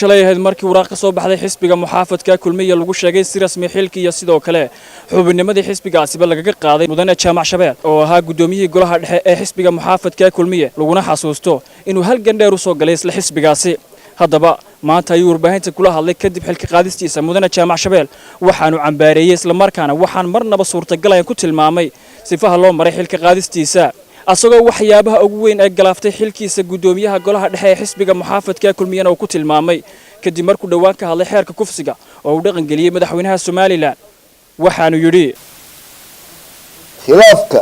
shalay ahayd markii waraaq ka soo baxday xisbiga muxaafadka kulmiye lagu sheegay si rasmi xilkii iyo sidoo kale xubinnimadii xisbigaasiba lagaga qaaday mudane jaamac shabeed oo ahaa gudoomiyihii golaha dhexe ee xisbiga muxaafadka kulmiye laguna xasuusto inuu halgan dheer u soo galay isla xisbigaasi haddaba maanta ayuu warbaahinta kula hadlay kadib xilka qaadistiisa mudane jaamac shabeed waxaanu cambaareeyay isla markaana waxaan marnaba suurtagal ku tilmaamay sifaha loo maray xilka qaadistiisa asagoo waxyaabaha ugu weyn ee galaaftay xilkiisa gudoomiyaha golaha dhexe ee xisbiga muxaafadka kulmiyana uu ku tilmaamay kadib markuu dhawaan ka hadlay xeerka kufsiga oo uu dhaqan geliyay madaxweynaha Soomaaliland waxaanu yiri khilaafka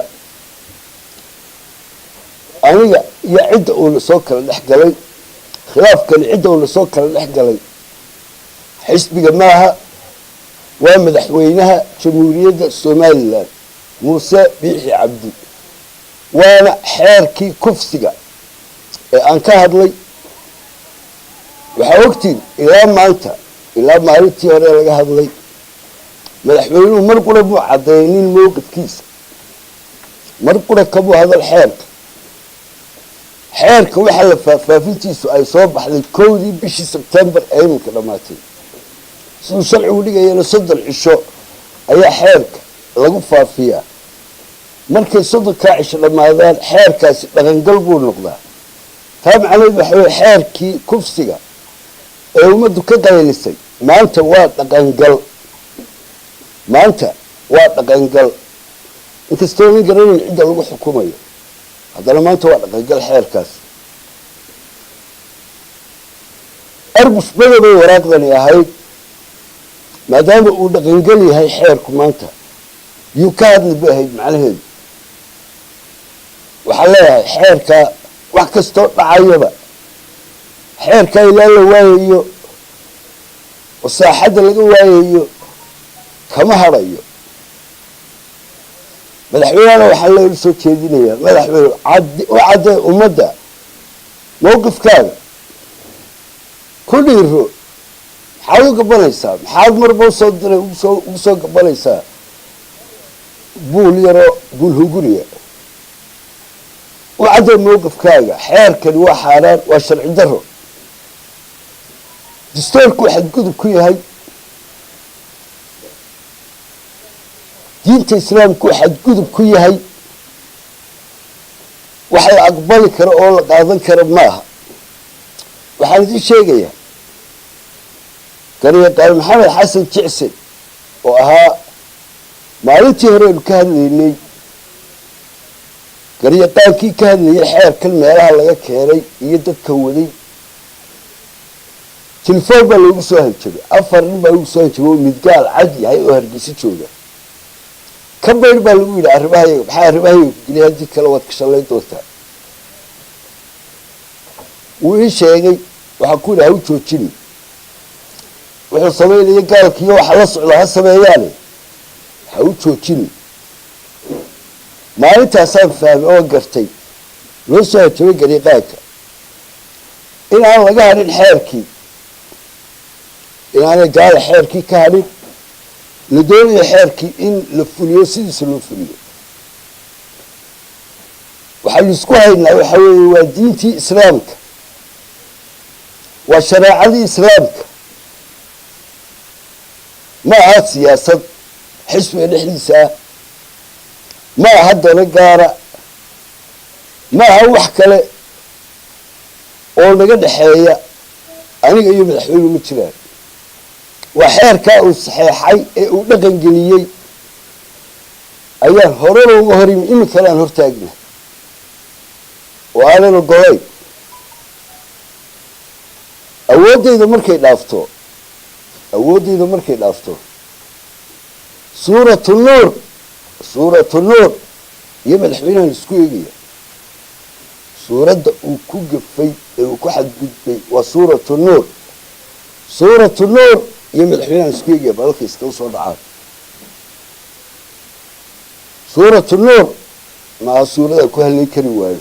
aniga iyo cid uu soo kala dhaxgalay khilaafkan cid uu soo kala dhaxgalay xisbiga maaha waa madaxweynaha jamhuuriyadda Soomaaliland Muuse Biixi Cabdi وانا حيركي كفسيغا ان كهدلي waxa ogtiin ilaa maalintii hore laga hadlay madaxweynuhu mar qura buu cadeeynin mowqifkiisa mar qura ka buu hadal xeerka waxa la faafintiisu ay soo baxday 1 bishii September ee ka dhamaatay soo sharcigu dhigayna 3 cisho ayaa xeerka lagu faafiyaa markay sodonka cisho dhamaadaan xeerkaasi dhaqangal buu noqdaa taa macnaheedu waxa weeye xeerkii kufsiga ee ummaddu ka qaylisay maanta waa dhaqangal inkastoo nin garanin cidda lagu xukumayo haddana maanta waa dhaqangal xeerkaas arbus badabay waraaqdani ahayd maadaama uu dhaqangal yahay xeerku maanta yuu ka hadli bay ahayd macnaheedu waxaa leeyahay xeerka wax kastoo dhacayaba xeerka ilaa la waayayo oo saaxadda laga waayayo kama harayo madaxweynaha waxaa loo soo jeedinayaa madaxweyne u cadee ummadda mowqifkaaga ku dhiiro maxaad u gabanaysaa maxaad marba usoo diray ugu soo gabanaysaa buul yaro buul hunguriya وعدم موقف كاغا حيركن waa xaraan waa sharci daro dastuurku waxa gudub ku yahay diinta islaamku waxa gudub ku yahay waxa la aqbali karo oo la qaadan karo maaha waxaan idin sheegayaa Gariiqan Maxamed Xasan Jicsin oo ahaa maalintii hore ka hadlaynay gariiqaankii ka hadlayay xeerkan meelaha laga keenay iyo dadka waday telefoon baa lagu soo hanjabay afar nin baa lagu soo hanjabay midgaal cad yahay oo Hargeysa jooga ka bayr baa lagu yiri arrimaha giliyadii kala wad ka shalay doontaa wuu sheegay waxa ku dhaw joojin wuxuu sameeyay gaalkii waxa la socda ha sameeyaan ha u joojin maalintaasaan fahmay oo gartay loo soo hajabay gariiqaanka inaan laga hadhin xeerkii inaanay gaala xeerkii ka hadhin la doonayo xeerkii in la fuliyo sidiisa loo fuliyo waxaa laisku haynaa waxa weeye waa diintii islaamka waa shareecadii islaamka ma aha siyaasad xisbiga dhexdiisa ah ما هذا نجارة ما هو وحكله أو نجد حياة أنا جاي من الحلو متشلال وحير كأو صحيحي ونجن جليي أيام هرول وهريم إن كلام هرتاجنا وأنا الجاي أودي إذا مركي لافتو سورة النور سورة النور يبقى الحبينا نسكوية سورة وكوجفي وكحد جدي وسورة النور يبقى الحبينا نسكوية بالك يستوصل عاد سورة النور مع سورة كهلي كريوان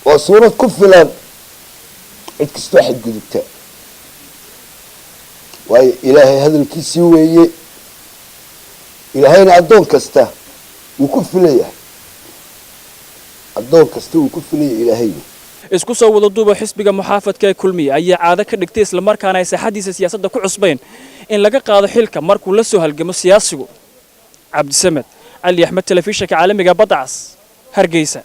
وسورة كفلان اتكست واحد جدتا وإلهي هذا الكيسيوية إلهينا أدون كسته وكفليه أدون كسته وكفليه إلهينا isku soo wada duuba xisbiga muxaafadka ee kulmiye ayaa caado ka dhigtay isla markaana ay saaxadiisa siyaasadda ku cusbeen in laga qaado xilka markuu la soo halgamo siyaasigu. Cabdisamed Ali Axmed, telefishinka caalamiga Badda Cas, Hargeysa.